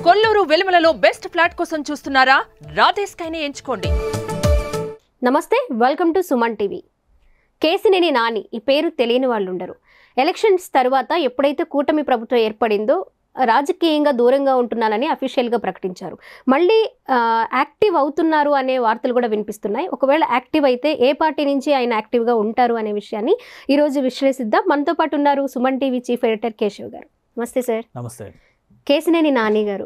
Kolluru వెలుమలలో best flat కోసం చూస్తున్నారా? రాధేస్కైనే ఎంచుకోండి. నమస్తే, welcome to Suman TV. Kesineni Nani ఈ పేరు తెలియని వాళ్ళు ఉండరు. ఎలక్షన్స్ తర్వాత ఎప్పుడైతే కూటమి ప్రభుత్వం ఏర్పడిందో రాజకీయంగా దూరంగా ఉంటున్నానని అఫీషియల్గా ప్రకటించారు. మళ్ళీ యాక్టివ్ అవుతున్నారు అనే వార్తలు కూడా వినిపిస్తున్నాయి. ఒకవేళ యాక్టివ్ అయితే ఏ పార్టీ నుంచి ఆయన యాక్టివ్గా ఉంటారు అనే విషయాన్ని ఈరోజు విశ్లేషిద్దాం. మనతో పాటు ఉన్నారు Suman TV chief editor Keshav గారు. నమస్తే సార్. నమస్తే. కేసినేని నాని గారు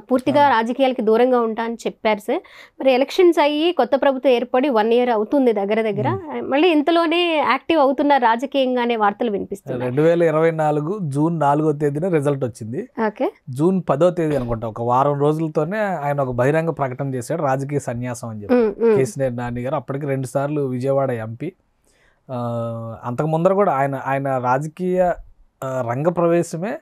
పూర్తిగా రాజకీయాలకి దూరంగా ఉంటా అని చెప్పారు సార్. మరి ఎలక్షన్స్ అయ్యి కొత్త ప్రభుత్వం ఏర్పడి 1 year అవుతుంది దగ్గర. మళ్ళీ ఇంతలోనే యాక్టివ్ అవుతున్నారు రాజకీయంగానే వార్తలు వినిపిస్తున్నాయి. 2024 జూన్ 4వ తేదీన రిజల్ట్ వచ్చింది. జూన్ 10వ తేదీ అనుకుంటా, ఒక వారం రోజులతోనే ఆయన ఒక బహిరంగ ప్రకటన చేశాడు రాజకీయ సన్యాసం అని చెప్పి. కేసినేని నాని గారు అప్పటికి 2 సార్లు విజయవాడ ఎంపీ. అంతకు ముందర కూడా ఆయన రాజకీయ రంగ ప్రవేశమే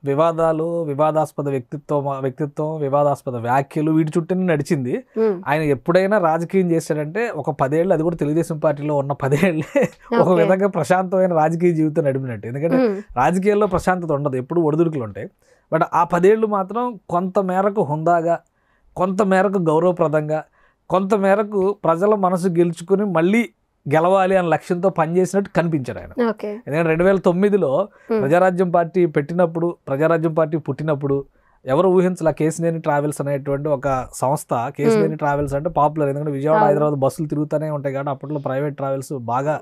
వివాదాలు, వివాదాస్పద వ్యక్తిత్వం, వివాదాస్పద వ్యాఖ్యలు వీటి చుట్టూ నడిచింది. ఆయన ఎప్పుడైనా రాజకీయం చేశాడంటే ఒక 10 ఏళ్ళు, అది కూడా తెలుగుదేశం పార్టీలో ఉన్న 10 ఏళ్ళే ఒక విధంగా ప్రశాంతమైన రాజకీయ జీవితం నడిపినట్టు. ఎందుకంటే రాజకీయాల్లో ప్రశాంతత ఉండదు, ఎప్పుడు ఒడిదుడుకులు ఉంటాయి. బట్ ఆ 10 ఏళ్ళు మాత్రం కొంత మేరకు హుందాగా, కొంత మేరకు గౌరవప్రదంగా, కొంత మేరకు ప్రజల మనసు గెలుచుకుని మళ్ళీ గెలవాలి అనే లక్ష్యంతో పనిచేసినట్టు కనిపించారు ఆయన. ఎందుకంటే 2009లో ప్రజారాజ్యం పార్టీ పుట్టినప్పుడు ఎవరు ఊహించాల కేసినేని ట్రావెల్స్ అనేటువంటి ఒక సంస్థ. కేసినేని ట్రావెల్స్ అంటే పాపులర్, ఎందుకంటే విజయవాడ హైదరాబాద్ బస్సులు తిరుగుతూనే ఉంటాయి కాబట్టి అప్పట్లో ప్రైవేట్ ట్రావెల్స్ బాగా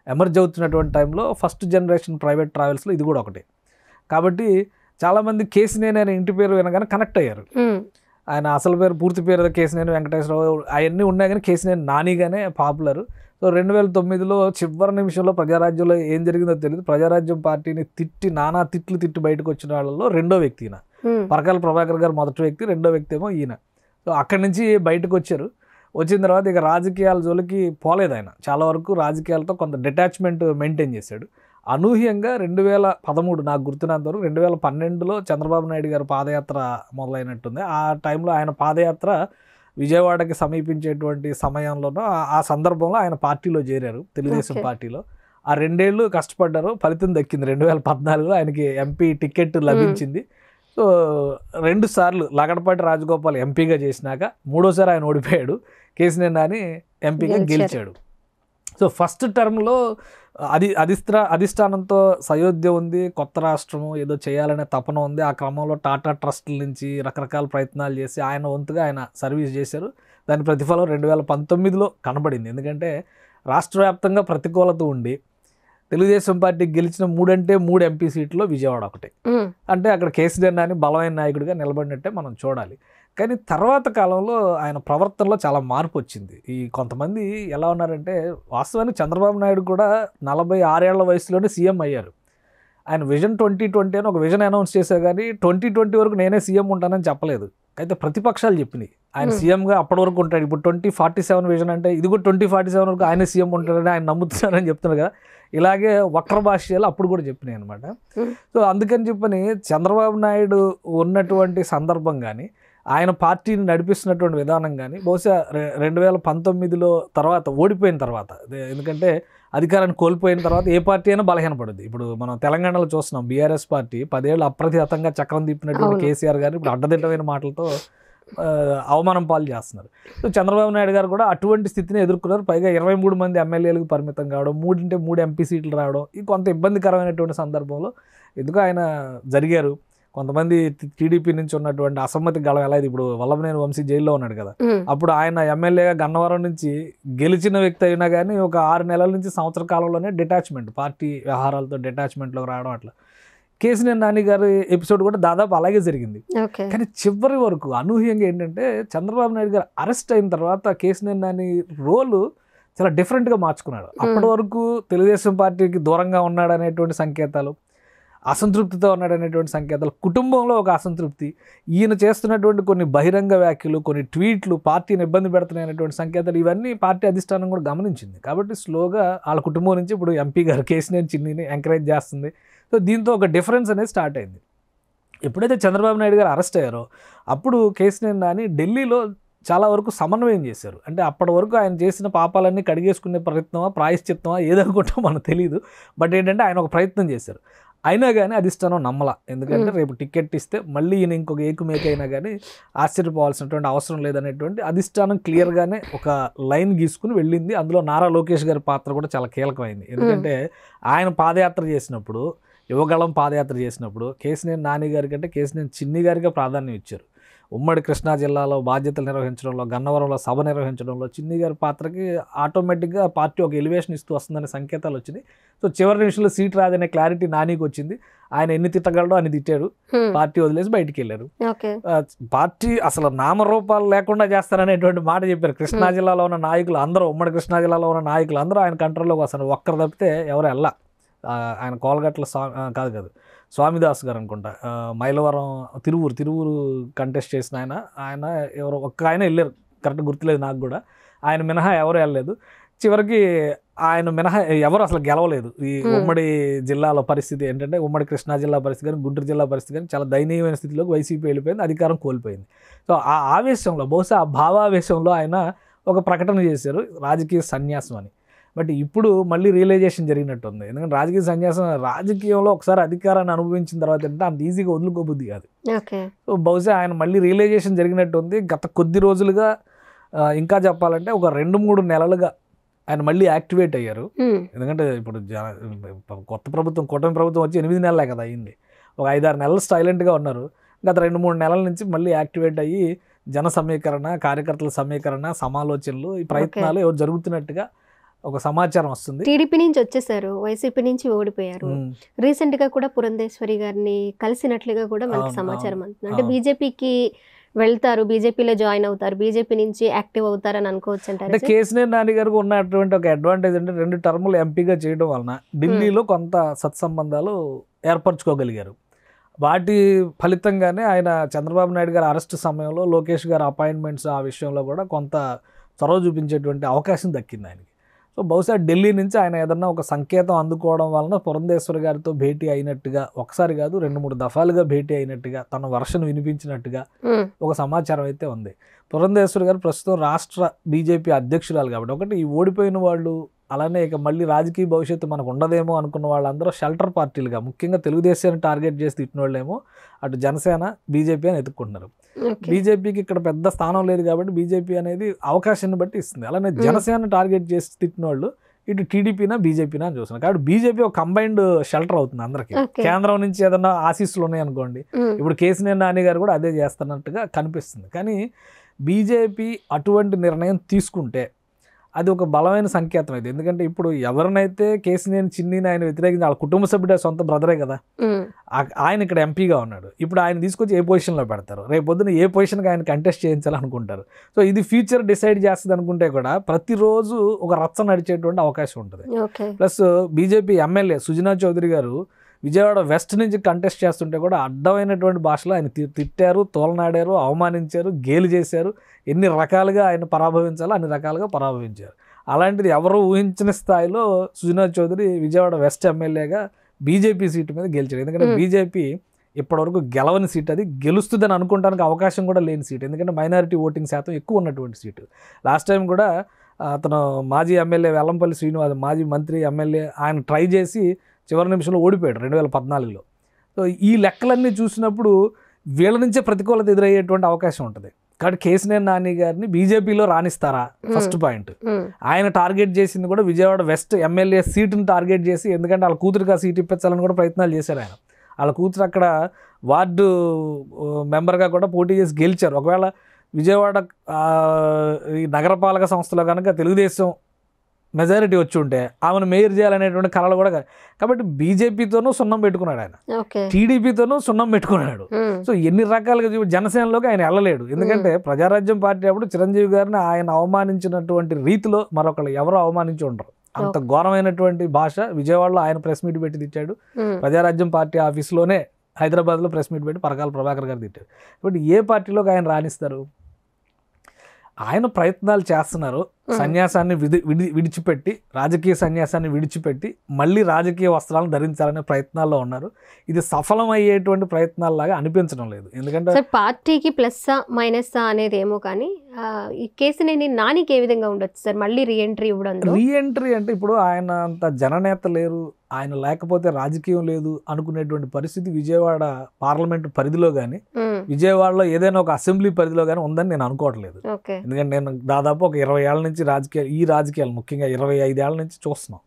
ఎమర్జ్ అవుతున్నటువంటి టైంలో ఫస్ట్ జనరేషన్ ప్రైవేట్ ట్రావెల్స్లో ఇది కూడా ఒకటి. కాబట్టి చాలామంది కేసినేని అనే ఇంటి పేరు వినగానే కనెక్ట్ అయ్యారు. ఆయన అసలు పేరు, పూర్తి పేరు కేసినేని వెంకటేశ్వరరావు అవన్నీ ఉన్నాయి, కానీ కేసినేని నానిగానే పాపులర్. సో 2009లో చివరి నిమిషంలో ప్రజారాజ్యంలో ఏం జరిగిందో తెలియదు, ప్రజారాజ్యం పార్టీని నానా తిట్టి బయటకు వచ్చిన వాళ్ళలో రెండో వ్యక్తి ఈయన. పరకాల ప్రభాకర్ గారు మొదటి వ్యక్తి, రెండో వ్యక్తి ఏమో ఈయన. సో అక్కడి నుంచి బయటకు వచ్చిన తర్వాత ఇక రాజకీయాల జోలికి పోలేదు ఆయన. చాలా వరకు రాజకీయాలతో కొంత డిటాచ్మెంట్ మెయింటైన్ చేశాడు. అనూహ్యంగా 2013, నాకు గుర్తున్నంత వరకు 2012లో చంద్రబాబు నాయుడు గారు పాదయాత్ర మొదలైనట్టుంది. ఆ టైంలో ఆయన పాదయాత్ర విజయవాడకి సమీపించేటువంటి సమయంలోనూ ఆ సందర్భంలో ఆయన పార్టీలో చేరారు, తెలుగుదేశం పార్టీలో. ఆ 2 ఏళ్ళు కష్టపడ్డారు, ఫలితం దక్కింది. 2014లో ఆయనకి ఎంపీ టికెట్ లభించింది. సో 2 సార్లు లగడపాటి రాజగోపాల్ ఎంపీగా చేసినాక 3వసారి ఆయన ఓడిపోయాడు, కేసినేని నాని ఎంపీగా గెలిచాడు. సో ఫస్ట్ టర్మ్లో అధిష్టానంతో సయోధ్య ఉంది, కొత్త రాష్ట్రము ఏదో చేయాలనే తపన ఉంది. ఆ క్రమంలో టాటా ట్రస్ట్ల నుంచి రకరకాల ప్రయత్నాలు చేసి ఆయన వంతుగా ఆయన సర్వీస్ చేశారు. దాని ప్రతిఫలం 2019లో కనబడింది. ఎందుకంటే రాష్ట్ర వ్యాప్తంగా ప్రతికూలత ఉండి తెలుగుదేశం పార్టీకి గెలిచిన 3 ఎంపీ సీట్లో విజయవాడ ఒకటి. అంటే అక్కడ కేసీఆర్ నాని బలమైన నాయకుడిగా నిలబడినట్టే మనం చూడాలి. కానీ తర్వాత కాలంలో ఆయన ప్రవర్తనలో చాలా మార్పు వచ్చింది. ఈ కొంతమంది ఎలా ఉన్నారంటే, వాస్తవానికి చంద్రబాబు నాయుడు కూడా 46 ఏళ్ల వయసులోనే సీఎం అయ్యారు. ఆయన విజన్ 2020 అని ఒక విజన్ అనౌన్స్ చేశారు, కానీ 2020 వరకు నేనే సీఎం ఉంటానని చెప్పలేదు. అయితే ప్రతిపక్షాలు చెప్పినాయి ఆయన సీఎంగా అప్పటి వరకు ఉంటాడు. ఇప్పుడు 2047 విజన్ అంటే ఇది కూడా 2047 వరకు ఆయన సీఎం ఉంటాడని ఆయన నమ్ముతున్నారని చెప్తున్నారు కదా. ఇలాగే వక్ర భాష్యాలు అప్పుడు కూడా చెప్పినాయి అనమాట. సో అందుకని చెప్పని చంద్రబాబు నాయుడు ఉన్నటువంటి సందర్భం కానీ, ఆయన పార్టీని నడిపిస్తున్నటువంటి విధానం కానీ బహుశా 2019లో తర్వాత ఓడిపోయిన తర్వాత, ఎందుకంటే అధికారాన్ని కోల్పోయిన తర్వాత ఏ పార్టీ అయినా బలహీనపడుద్ది. ఇప్పుడు మనం తెలంగాణలో చూస్తున్నాం, బీఆర్ఎస్ పార్టీ 10 ఏళ్ళు అప్రతిహతంగా చక్రం తిప్పినటువంటి కేసీఆర్ గారు ఇప్పుడు అడ్డదిడ్డమైన మాటలతో అవమానం పాలు చేస్తున్నారు. సో చంద్రబాబు నాయుడు గారు కూడా అటువంటి స్థితిని ఎదుర్కొన్నారు. పైగా 23 మంది ఎమ్మెల్యేలకు పరిమితం కావడం, 3 ఎంపీ సీట్లు రావడం, ఇది కొంత ఇబ్బందికరమైనటువంటి సందర్భంలో ఎందుకు ఆయన జరిగారు. కొంతమంది టీడీపీ నుంచి ఉన్నటువంటి అసమ్మతి గళం ఎలా, ఇప్పుడు వల్లభనేని వంశీ జైల్లో ఉన్నాడు కదా, అప్పుడు ఆయన ఎమ్మెల్యేగా గన్నవరం నుంచి గెలిచిన వ్యక్తి అయినా కానీ ఒక 6 నెలల నుంచి సంవత్సర కాలంలోనే డిటాచ్మెంట్, పార్టీ వ్యవహారాలతో డిటాచ్మెంట్లోకి రావడం. అట్లా కేసినేని నాని గారి ఎపిసోడ్ కూడా దాదాపు అలాగే జరిగింది. కానీ చివరి వరకు అనూహ్యంగా ఏంటంటే, చంద్రబాబు నాయుడు గారు అరెస్ట్ అయిన తర్వాత కేసినేని నాని రోలు చాలా డిఫరెంట్గా మార్చుకున్నాడు. అప్పటి వరకు తెలుగుదేశం పార్టీకి దూరంగా ఉన్నాడు అనేటువంటి సంకేతాలు, అసంతృప్తితో ఉన్నాడనేటువంటి సంకేతాలు, కుటుంబంలో ఒక అసంతృప్తి, ఈయన చేస్తున్నటువంటి కొన్ని బహిరంగ వ్యాఖ్యలు, కొన్ని ట్వీట్లు పార్టీని ఇబ్బంది పెడుతున్నాయనేటువంటి సంకేతాలు, ఇవన్నీ పార్టీ అధిష్టానం కూడా గమనించింది. కాబట్టి స్లోగా వాళ్ళ కుటుంబం నుంచి ఇప్పుడు ఎంపీ గారు కేసినేని చిన్నిని ఎంకరేజ్ చేస్తుంది. సో దీంతో ఒక డిఫరెన్స్ అనేది స్టార్ట్ అయింది. ఎప్పుడైతే చంద్రబాబు నాయుడు గారు అరెస్ట్ అయ్యారో అప్పుడు కేసినేని నాని ఢిల్లీలో చాలా వరకు సమన్వయం చేశారు. అంటే అప్పటి వరకు ఆయన చేసిన పాపాలన్నీ కడిగేసుకునే ప్రయత్నమా, ప్రాయశ్చిత్తమా ఏదనుకుంటామో మనకు తెలియదు. బట్ ఏంటంటే ఆయన ఒక ప్రయత్నం చేశారు. అయినా కానీ అధిష్టానం నమ్మల. ఎందుకంటే రేపు టికెట్ ఇస్తే మళ్ళీ ఈయన ఇంకొక ఏకుమేక అయినా కానీ ఆశ్చర్యపోవాల్సినటువంటి అవసరం లేదనేటువంటి అధిష్టానం క్లియర్గానే ఒక లైన్ గీసుకుని వెళ్ళింది. అందులో నారా లోకేష్ గారి పాత్ర కూడా చాలా కీలకమైంది. ఎందుకంటే ఆయన పాదయాత్ర చేసినప్పుడు, యువగళం పాదయాత్ర చేసినప్పుడు కేశినేని నాని గారి కంటే కేశినేని చిన్ని గారిగా ప్రాధాన్యం ఇచ్చారు. ఉమ్మడి కృష్ణా జిల్లాలో బాధ్యతలు నిర్వహించడంలో, గన్నవరంలో సభ నిర్వహించడంలో చిన్ని గారి పాత్రకి ఆటోమేటిక్గా పార్టీ ఒక ఎలివేషన్ ఇస్తూ వస్తుందనే సంకేతాలు వచ్చినాయి. సో చివరి నిమిషంలో సీట్ రాదనే క్లారిటీ నానికి వచ్చింది. ఆయన ఎన్ని తిట్టగలడో అని తిట్టాడు, పార్టీ వదిలేసి బయటికి వెళ్ళారు. పార్టీ అసలు నామరూపాలు లేకుండా చేస్తారనేటువంటి మాట చెప్పారు. కృష్ణా జిల్లాలో ఉన్న నాయకులు అందరూ, ఉమ్మడి కృష్ణా జిల్లాలో ఉన్న నాయకులు అందరూ ఆయన కంట్రోల్లోకి వస్తారు. ఒక్కరు తప్పితే ఎవరు వెళ్ళా. ఆయన కోలగట్ల కాదు స్వామిదాస్ గారు అనుకుంటా, మైలవరం తిరువురు కంటెస్ట్ చేసిన ఆయన ఎవరు ఒక్క ఆయన వెళ్ళారు, కరెక్ట్ గుర్తులేదు నాకు కూడా. ఆయన మినహా ఎవరు వెళ్ళలేదు. చివరికి ఆయన మినహా ఎవరు అసలు గెలవలేదు. ఈ ఉమ్మడి జిల్లాలో పరిస్థితి ఏంటంటే, ఉమ్మడి కృష్ణా జిల్లా పరిస్థితి కానీ గుంటూరు జిల్లా పరిస్థితి కానీ చాలా దయనీయమైన స్థితిలోకి వైసీపీ వెళ్ళిపోయింది, అధికారం కోల్పోయింది. సో ఆ ఆవేశంలో, బహుశా ఆ భావావేశంలో ఆయన ఒక ప్రకటన చేశారు, రాజకీయ సన్యాసం అని. బట్ ఇప్పుడు మళ్ళీ రియలైజేషన్ జరిగినట్టుంది. ఎందుకంటే రాజకీయ సన్యాసం, రాజకీయంలో ఒకసారి అధికారాన్ని అనుభవించిన తర్వాత అంటే అంత ఈజీగా వదులుకోబుద్ది కాదు. సో బహుశా ఆయన మళ్ళీ రియలైజేషన్ జరిగినట్టుంది. గత కొద్ది రోజులుగా, ఇంకా చెప్పాలంటే ఒక 2-3 నెలలుగా ఆయన మళ్ళీ యాక్టివేట్ అయ్యారు. ఎందుకంటే ఇప్పుడు కొత్త ప్రభుత్వం, కూటమి ప్రభుత్వం వచ్చి 8 నెలలే కదా అయింది. ఒక 5-6 నెలలు సైలెంట్గా ఉన్నారు. గత 2-3 నెలల నుంచి మళ్ళీ యాక్టివేట్ అయ్యి జన సమీకరణ, కార్యకర్తల సమీకరణ, సమాలోచనలు, ఈ ప్రయత్నాలు జరుగుతున్నట్టుగా ఒక సమాచారం వస్తుంది. టీడీపీ నుంచి వచ్చేసారు, వైసీపీ నుంచి ఓడిపోయారు. రీసెంట్ గా కూడా పురంధేశ్వరి గారిని కలిసినట్లుగా కూడా మనకి సమాచారం అంటుంది. అంటే బీజేపీకి వెళ్తారు, బీజేపీలో జాయిన్ అవుతారు, బీజేపీ నుంచి యాక్టివ్ అవుతారని అనుకోవచ్చు అంటారు. అంటే కేశినేని నాని గారికి ఉన్నటువంటి ఒక అడ్వాంటేజ్ అంటే 2 టర్ములు ఎంపీగా చేయడం వలన ఢిల్లీలో కొంత సత్సంబంధాలు ఏర్పరచుకోగలిగారు. వాటి ఫలితంగానే ఆయన చంద్రబాబు నాయుడు గారి అరెస్ట్ సమయంలో లోకేష్ గారి అపాయింట్మెంట్స్ ఆ విషయంలో కూడా కొంత చొరవ చూపించేటువంటి అవకాశం దక్కింది ఆయనకి. సో బహుశా ఢిల్లీ నుంచి ఆయన ఏదన్నా ఒక సంకేతం అందుకోవడం వలన పురంధేశ్వరి గారితో భేటీ అయినట్టుగా, ఒకసారి కాదు 2-3 దఫాలుగా భేటీ అయినట్టుగా, తన వర్షన్ వినిపించినట్టుగా ఒక సమాచారం అయితే ఉంది. పురంధేశ్వరి గారు ప్రస్తుతం రాష్ట్ర బీజేపీ అధ్యక్షురాలు కాబట్టి, ఒకటి ఈ ఓడిపోయిన వాళ్ళు, అలానే ఇక మళ్ళీ రాజకీయ భవిష్యత్తు మనకు ఉండదేమో అనుకున్న వాళ్ళందరూ షెల్టర్ పార్టీలుగా, ముఖ్యంగా తెలుగుదేశాన్ని టార్గెట్ చేసి తిట్టిన వాళ్ళేమో అటు జనసేన, బీజేపీ అని ఎత్తుకుంటున్నారు. బీజేపీకి ఇక్కడ పెద్ద స్థానం లేదు కాబట్టి బీజేపీ అనేది అవకాశాన్ని బట్టి ఇస్తుంది. అలానే జనసేన టార్గెట్ చేసి తిట్టిన వాళ్ళు ఇటు టీడీపీనా బీజేపీనా అని చూస్తున్నారు. కాబట్టి బీజేపీ ఒక కంబైన్డ్ షెల్టర్ అవుతుంది అందరికి. కేంద్రం నుంచి ఏదన్నా ఆశీస్సులు ఉన్నాయనుకోండి, ఇప్పుడు కేశినేని నాని గారు కూడా అదే చేస్తున్నట్టుగా కనిపిస్తుంది. కానీ బీజేపీ అటువంటి నిర్ణయం తీసుకుంటే అది ఒక బలమైన సంకేతం అయితే. ఎందుకంటే ఇప్పుడు ఎవరినైతే కేశినేని చిన్నిని ఆయన వ్యతిరేకించి, వాళ్ళ కుటుంబ సభ్యుడే, సొంత బ్రదరే కదా, ఆయన ఇక్కడ ఎంపీగా ఉన్నాడు. ఇప్పుడు ఆయన తీసుకొచ్చి ఏ పొజిషన్లో పెడతారు, రేపు పొద్దున ఏ పొజిషన్కి ఆయన కంటెస్ట్ చేయించాలనుకుంటారు. సో ఇది ఫ్యూచర్ డిసైడ్ చేస్తుంది అనుకుంటే కూడా ప్రతిరోజు ఒక రచ్చ నడిచేటువంటి అవకాశం ఉంటుంది. Plus BJP MLA Sujana Chowdary గారు విజయవాడ వెస్ట్ నుంచి కంటెస్ట్ చేస్తుంటే కూడా అడ్డమైనటువంటి భాషలో ఆయన తిట్టారు, తోలనాడారు, అవమానించారు, గేలు చేశారు. ఎన్ని రకాలుగా ఆయన పరాభవించాలో అన్ని రకాలుగా పరాభవించారు. అలాంటిది ఎవరు ఊహించిన స్థాయిలో సుజనా చౌదరి విజయవాడ వెస్ట్ ఎమ్మెల్యేగా బీజేపీ సీటు మీద గెలిచాడు. ఎందుకంటే బీజేపీ ఇప్పటివరకు గెలవని సీట్, అది గెలుస్తుందని అనుకోవడానికి అవకాశం కూడా లేని సీట్. ఎందుకంటే మైనారిటీ ఓటింగ్ శాతం ఎక్కువ ఉన్నటువంటి సీటు. లాస్ట్ టైం కూడా అతను మాజీ ఎమ్మెల్యే వెల్లంపల్లి శ్రీనివాస్, మాజీ మంత్రి ఎమ్మెల్యే, ఆయన ట్రై చేసి చివరి నిమిషంలో ఓడిపోయాడు 2014లో. సో ఈ లెక్కలన్నీ చూసినప్పుడు వీళ్ళ నుంచే ప్రతికూలత ఎదురయ్యేటువంటి అవకాశం ఉంటుంది. కాబట్టి కేశినేని నాని గారిని బీజేపీలో రాణిస్తారా, ఫస్ట్ పాయింట్. ఆయన టార్గెట్ చేసింది కూడా విజయవాడ వెస్ట్ ఎమ్మెల్యే సీటును టార్గెట్ చేసి, ఎందుకంటే వాళ్ళ కూతురికి ఆ సీట్ ఇప్పించాలని కూడా ప్రయత్నాలు చేశారు ఆయన. వాళ్ళ కూతురు అక్కడ వార్డు మెంబర్గా కూడా పోటీ చేసి గెలిచారు. ఒకవేళ విజయవాడ ఈ నగరపాలక సంస్థలో కనుక తెలుగుదేశం మెజారిటీ వచ్చి ఉంటే ఆమెను మేయర్ చేయాలనేటువంటి కళలు కూడా. కాబట్టి బీజేపీతోనూ సున్నం పెట్టుకున్నాడు ఆయన, టీడీపీతోనూ సున్నం పెట్టుకున్నాడు. సో ఎన్ని రకాలుగా జనసేనలోకి ఆయన వెళ్ళలేడు. ఎందుకంటే ప్రజారాజ్యం పార్టీ అప్పుడు చిరంజీవి గారిని ఆయన అవమానించినటువంటి రీతిలో మరొకళ్ళు ఎవరు అవమానించి ఉండరు. అంత ఘోరమైనటువంటి భాష విజయవాడలో ఆయన ప్రెస్ మీట్ పెట్టి తిట్టాడు. ప్రజారాజ్యం పార్టీ ఆఫీస్లోనే హైదరాబాద్లో ప్రెస్ మీట్ పెట్టి పరకాల ప్రభాకర్ గారు తిట్టాడు. కాబట్టి ఏ పార్టీలోకి ఆయన రాణిస్తారు? ఆయన ప్రయత్నాలు చేస్తున్నారు. సన్యాసాన్ని విడిచిపెట్టి, రాజకీయ సన్యాసాన్ని విడిచిపెట్టి మళ్ళీ రాజకీయ వస్త్రాలను ధరించాలనే ప్రయత్నాల్లో ఉన్నారు. ఇది సఫలమయ్యేటువంటి ప్రయత్నాల్లాగా అనిపించడం లేదు. ఎందుకంటే పార్టీకి ప్లస్సా మైనస్సా అనేది ఏమో, కానీ ఈ కేసుని నానికి ఏ విధంగా ఉండొచ్చు సార్ మళ్ళీ రీఎంట్రీ ఇవ్వడం? రీఎంట్రీ అంటే ఇప్పుడు ఆయన అంత జననేత లేరు, ఆయన లేకపోతే రాజకీయం లేదు అనుకునేటువంటి పరిస్థితి విజయవాడ పార్లమెంట్ పరిధిలో కానీ విజయవాడలో ఏదైనా ఒక అసెంబ్లీ పరిధిలో కానీ ఉందని నేను అనుకోవట్లేదు. ఎందుకంటే నేను దాదాపు ఒక 20 ఏళ్ల నుంచి రాజకీయాలు ముఖ్యంగా 25 ఏళ్ల నుంచి చూస్తున్నాం.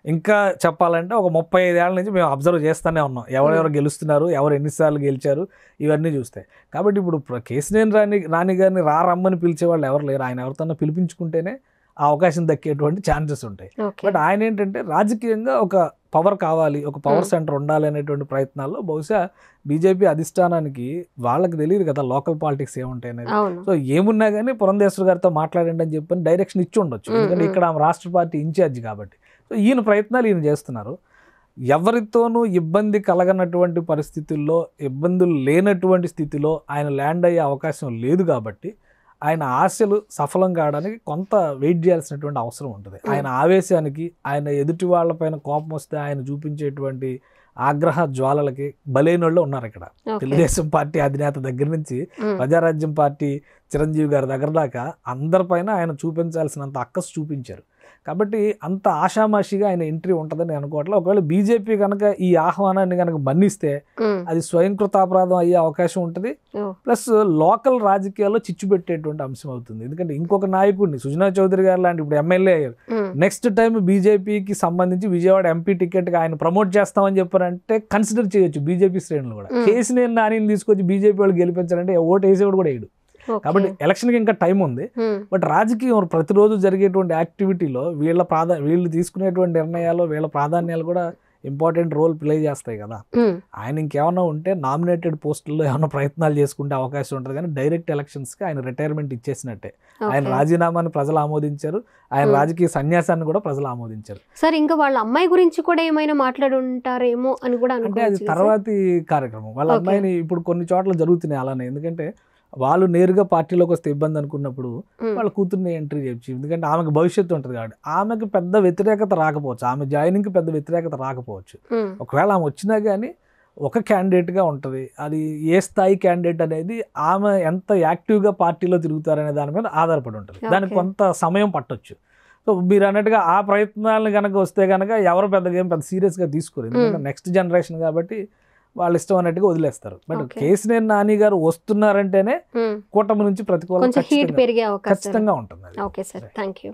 ఇంకా చెప్పాలంటే ఒక 35 ఏళ్ల నుంచి మేము అబ్జర్వ్ చేస్తూనే ఉన్నాం, ఎవరెవరు గెలుస్తున్నారు, ఎవరు ఎన్నిసార్లు గెలిచారు, ఇవన్నీ చూస్తే. కాబట్టి ఇప్పుడు కేశినేని నాని గారిని రమ్మని పిలిచేవాళ్ళు ఎవరు లేరు. ఆయన ఎవరితోనో పిలిపించుకుంటేనే ఆ అవకాశం దక్కేటువంటి ఛాన్సెస్ ఉంటాయి. బట్ ఆయన ఏంటంటే రాజకీయంగా ఒక పవర్ కావాలి, ఒక పవర్ సెంటర్ ఉండాలి అనేటువంటి ప్రయత్నాల్లో బహుశా బీజేపీ అధిష్టానానికి వాళ్ళకి తెలియదు కదా లోకల్ పాలిటిక్స్ ఏముంటాయి అనేది. సో ఏమున్నా కానీ పురంధేశ్వర్ గారితో మాట్లాడండి అని చెప్పని డైరెక్షన్ ఇచ్చి ఉండొచ్చు, ఎందుకంటే ఇక్కడ ఆమె రాష్ట్ర పార్టీ ఇన్ఛార్జ్ కాబట్టి. సో ఈయన ప్రయత్నాలు ఈయన చేస్తున్నారు. ఎవరితోనూ ఇబ్బంది కలగనటువంటి పరిస్థితుల్లో, ఇబ్బందులు లేనటువంటి స్థితిలో ఆయన ల్యాండ్ అయ్యే అవకాశం లేదు కాబట్టి ఆయన ఆశలు సఫలం కావడానికి కొంత వెయిట్ చేయాల్సినటువంటి అవసరం ఉంటుంది. ఆయన ఆవేశానికి, ఆయన ఎదుటి వాళ్ళపైన కోపం వస్తే ఆయన చూపించేటువంటి ఆగ్రహ జ్వాలలకి బలైనోళ్ళు ఉన్నారు ఇక్కడ. తెలుగుదేశం పార్టీ అధినేత దగ్గర నుంచి ప్రజారాజ్యం పార్టీ చిరంజీవి గారి దగ్గర దాకా అందరిపైన ఆయన చూపించాల్సినంత అక్కసు చూపించారు. కాబట్టి అంత ఆషామాషిగా ఆయన ఎంట్రీ ఉంటుందని అనుకోవట్లేదు. ఒకవేళ బీజేపీ కనుక ఈ ఆహ్వానాన్ని కనుక మన్నిస్తే అది స్వయంకృతాపరాధం అయ్యే అవకాశం ఉంటుంది. ప్లస్ లోకల్ రాజకీయాల్లో చిచ్చు పెట్టేటువంటి అంశం అవుతుంది. ఎందుకంటే ఇంకొక నాయకుడిని సుజనా చౌదరి గారు లాంటి ఇప్పుడు ఎమ్మెల్యే అయ్యారు, నెక్స్ట్ టైం బీజేపీకి సంబంధించి విజయవాడ ఎంపీ టికెట్గా ఆయన ప్రమోట్ చేస్తామని చెప్పారంటే కన్సిడర్ చేయొచ్చు బీజేపీ శ్రేణులు కూడా. కేసీనేని నానిని తీసుకొచ్చి బీజేపీ వాళ్ళు గెలిపించారంటే ఓటు వేసేవాడు కూడా వేయడు. కాబట్టి ఎలక్షన్కి ఇంకా టైం ఉంది. బట్ రాజకీయం ప్రతిరోజు జరిగేటువంటి యాక్టివిటీలో వీళ్ళు తీసుకునేటువంటి నిర్ణయాలు, వీళ్ళ ప్రాధాన్యాలు కూడా ఇంపార్టెంట్ రోల్ ప్లే చేస్తాయి కదా. ఆయన ఇంకేమైనా ఉంటే నామినేటెడ్ పోస్టుల్లో ఏమైనా ప్రయత్నాలు చేసుకుంటే అవకాశం ఉంటుంది, కానీ డైరెక్ట్ ఎలక్షన్స్కి ఆయన రిటైర్మెంట్ ఇచ్చేసినట్టే. ఆయన రాజీనామాని ప్రజలు ఆమోదించారు, ఆయన రాజకీయ సన్యాసాన్ని కూడా ప్రజలు ఆమోదించారు. సార్ ఇంకా వాళ్ళ అమ్మాయి గురించి కూడా ఏమైనా మాట్లాడి ఉంటారేమో అని కూడా అంటే అది తర్వాతి కార్యక్రమం. వాళ్ళ అమ్మాయిని ఇప్పుడు కొన్ని చోట్ల జరుగుతున్నాయి అలానే. ఎందుకంటే వాళ్ళు నేరుగా పార్టీలోకి వస్తే ఇబ్బంది అనుకున్నప్పుడు వాళ్ళ కూతుర్ని ఎంట్రీ చేయొచ్చు, ఎందుకంటే ఆమెకు భవిష్యత్తు ఉంటుంది కాబట్టి. ఆమెకు పెద్ద వ్యతిరేకత రాకపోవచ్చు, ఆమె జాయినింగ్కి పెద్ద వ్యతిరేకత రాకపోవచ్చు. ఒకవేళ ఆమె వచ్చినా కానీ ఒక క్యాండిడేట్గా ఉంటుంది. అది ఏ స్థాయి క్యాండిడేట్ అనేది, ఆమె ఎంత యాక్టివ్గా పార్టీలో తిరుగుతారనే దాని మీద ఆధారపడి ఉంటుంది. దానికి కొంత సమయం పట్టొచ్చు. సో మీరు అన్నట్టుగా ఆ ప్రయత్నాలను కనుక వస్తే కనుక ఎవరు పెద్ద సీరియస్గా తీసుకోరు, ఎందుకంటే నెక్స్ట్ జనరేషన్ కాబట్టి వాళ్ళు ఇష్టం అన్నట్టుగా వదిలేస్తారు. బట్ కేసీనేని నాని గారు వస్తున్నారంటేనే కూటమి నుంచి ప్రతికూల ఖచ్చితంగా ఉంటుంది. Okay sir, thank you.